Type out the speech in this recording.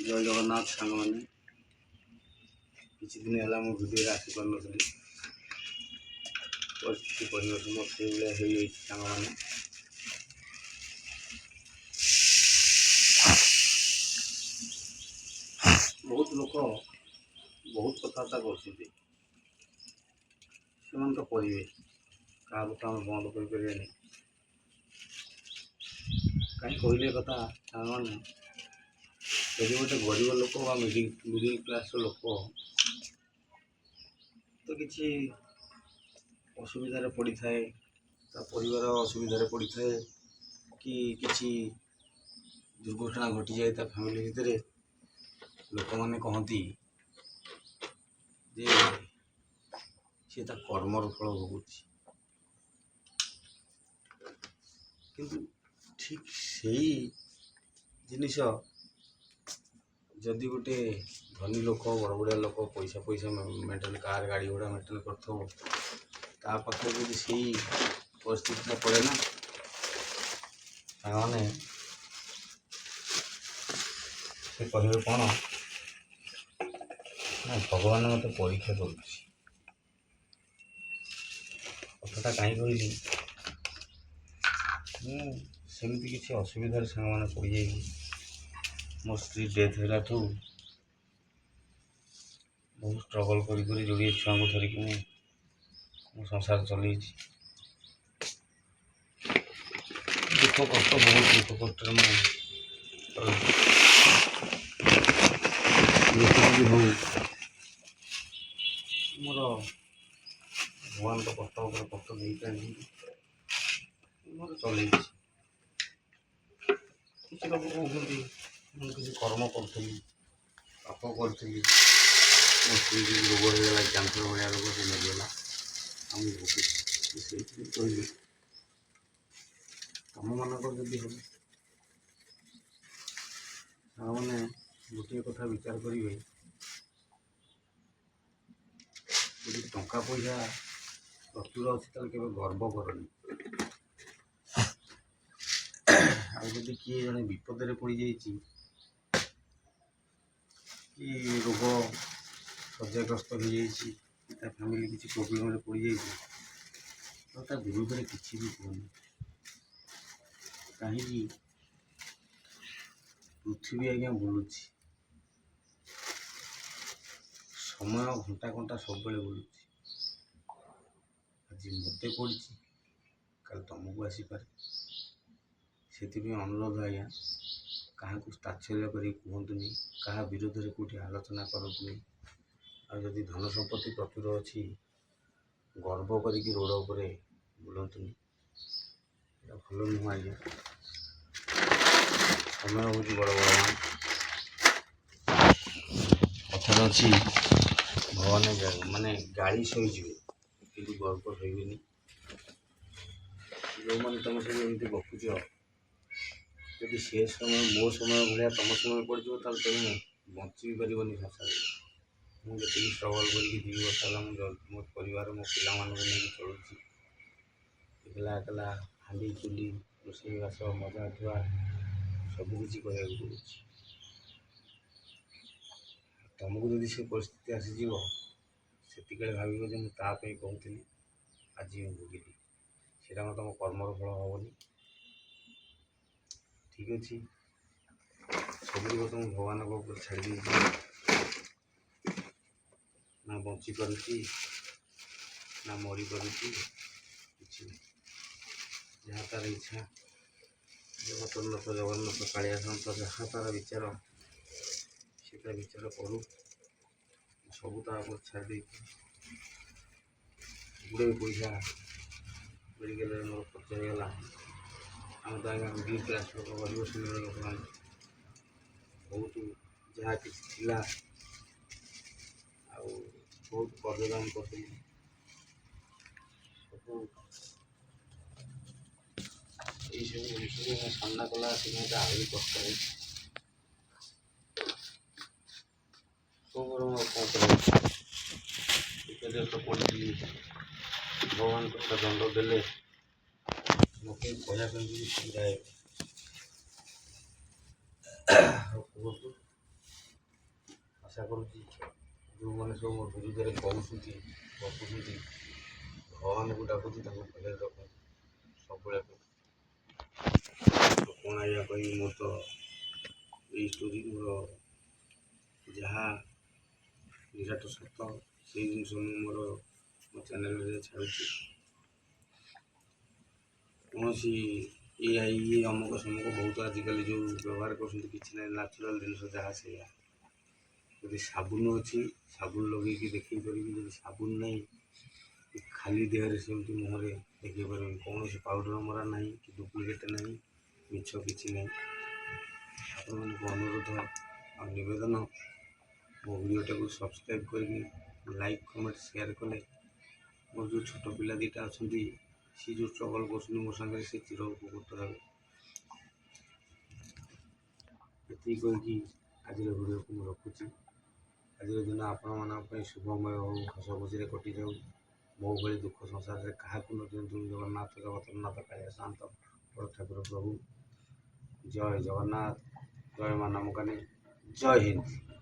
जय जगन्नाथ सांग मैंने किसी दिन है मो भिडियो आसपार नी परिस्थिति परिवेश मोर से सांग मैंने बहुत लोक बहुत कथबार्ता कर तो पढ़े क्या तो आम बंद कर कहीं कहले कथा सांग मैंने यदि गोटे गरीब लोक मिडिल क्लास लोक तो किसी असुविधा पड़ी थाए परिवार असुविधा पड़ी थाए कि किसी दुर्घटना घटी जाए फैमिली भितर लोक मैंने कहती जे सी कर्मर फल भोगुच किंतु ठीक से जिनिस जदि गोटे धनी लोक बड़ बड़िया लोक पैसा पैसा मेंटेन कार गाड़ी घोड़ा मेंटेन कर पाखे जब से परिस्थिति पड़े ना मैंने से कहे कौन ना भगवान मत परीक्षा कर कथा कहीं कहली मुझे किसी असुविधार सांग मैंने पड़ जाए मो स्त्री डेथ है बहुत स्ट्रगल कर जोड़े छुआ को धरिक मो संसार चल दुख कष्ट बहुत दुख कष्ट हो मोर भगवान तो कष्ट कष्ट दे पारे मोर चल किसी लोग कहते किसी कर्म करी पाप करी मो स्त्री रोग होगा कैंसर भाया रोग से मरीगला आम भोगे कहली तुम मानक जदि हम मैंने गोटे कथा विचार करेंगे यदि टंका पैसा प्रचुर अच्छे के गर्व करनी आदि किए जड़े विपद पड़ जाइए कि रोग शଯ୍याग्रस्त हो जाए फैमिली किसी प्रोब्लेम पड़ जाए तो विरोध में किसी भी कहनी कहीं पृथ्वी आज्ञा बुलूँ समय घंटा घंटा सब बुलूँ आज मत पड़ी कल तुमको आसीपे से अनुरोध आज्ञा क्या तात्सल्य कर कहतुनि क्या विरोध में कौटी आलोचना करतुनि आदि धन संपत्ति प्रचुर अच्छी गर्व कर रोड पर बुलतुनि भल नुह आज्ञा समय हूँ बड़ बड़वान कथा अच्छी भगवान माने गाड़ी सहीजे कि गर्व सही जो मैंने तुम सब एमती गपुच जदि से समय मो समय भाया तुम समय पड़ जाए तुम बची भी पारनि संसार मुझे स्ट्रगल कर वर्ष है मो परिवार मो पिला नहीं चलुची एकला एकला हांडी चुली रोषे बास मजा धुआ सबकि करा पड़े तुमको जब से परिस्थिति आसीज से भाव मुझे कहती आज मुझे भोगिली सेटा तुम कर्मर फल हेनी ठीक अच्छे सब तुम भगवान को ऊपर छाड़ ना बची पारुची ना मरी पारुची कि जहाँ तार इच्छा जगतनाथ जगन्नाथ कालिया सन्त जहाँ तार विचार से विचार करू सब छाड़ गुड़े पैसा मेडिकल मोर खर्च होगा आम तो आज्ञा मिडिल क्लास लोक गरीब श्रेणी लोक मैंने बहुत जहाँ कि बहुत कर्जदान कर सब जिन सामना कला आहरी कष्ट है तो पड़ी भगवान को दंड देले मत कहना सुविधा है ଚାହୁଁଛି ଯେଉଁମାନେ ସବୁ ମୋ ବିରୁଦ୍ଧରେ କହୁଛନ୍ତି ଗପୁଛନ୍ତି ଭଗବାନଙ୍କୁ ଡାକୁଛି ତାଙ୍କୁ ଭଲରେ ରଖନ୍ତୁ ସବୁବେଳେ। କ'ଣ ଆଜ୍ଞା କହିବି, ମୋର ତ ଏଇ ଷ୍ଟୋରି ମୋର ଯାହା ନିରାଟ ସତ ସେଇ ଜିନିଷ ମୁଁ ମୋର ମୋ ଚ୍ୟାନେଲରେ ଛାଡ଼ୁଛି। କୌଣସି ଇଏ ଅମୁକ ସମୁକ ବହୁତ ଆଜିକାଲି ଯେଉଁ ବ୍ୟବହାର କରୁଛନ୍ତି କିଛି ନାହିଁ, ନ୍ୟାଚୁରାଲ୍ ଜିନିଷ ଯାହା ସେଇଆ। ଯଦି ସାବୁନ ଅଛି ସାବୁନ ଲଗେଇକି ଦେଖେଇ ପାରିବି, ଯଦି ସାବୁନ ନାହିଁ ଖାଲି ଦେହରେ ସେମିତି ମୁହଁରେ ଦେଖେଇ ପାରିବି। କୌଣସି ପାଉଡ଼ର ମରା ନାହିଁ କି ଡୁପ୍ଲିକେଟ୍ ନାହିଁ, ମିଛ କିଛି ନାହିଁ। ଆପଣମାନଙ୍କୁ ଅନୁରୋଧ ଆଉ ନିବେଦନ, ମୋ ଭିଡ଼ିଓଟାକୁ ସବସ୍କ୍ରାଇବ୍ କରିକି ଲାଇକ୍ କମେଣ୍ଟ ସେୟାର କଲେ ମୋର ଯେଉଁ ଛୋଟ ପିଲା ଦୁଇଟା ଅଛନ୍ତି ସେ ଯେଉଁ ଷ୍ଟ୍ରଗଲ୍ କରୁଛନ୍ତି ମୋ ସାଙ୍ଗରେ ସେ ଚିର ଉପକୃତ ହେବେ। ଏତିକି କହିକି ଆଜିର ଭିଡ଼ିଓକୁ ମୁଁ ରଖୁଛି। ଆଜିର ଦିନ ଆପଣମାନଙ୍କ ପାଇଁ ଶୁଭମୟ ହେଉ, ହସ ଖୁସିରେ କଟିଯାଉ। ମୋ ଭଳି ଦୁଃଖ ସଂସାରରେ କାହାକୁ ନ ଦିଅନ୍ତୁ। ଜଗନ୍ନାଥ ଜଗତରନାଥ କାଳିଆ ଶାନ୍ତ ବଡ଼ ଠାକୁର ପ୍ରଭୁ। ଜୟ ଜଗନ୍ନାଥ, ଜୟ ମା ନାମକାନୀ, ଜୟ ହିନ୍ଦ।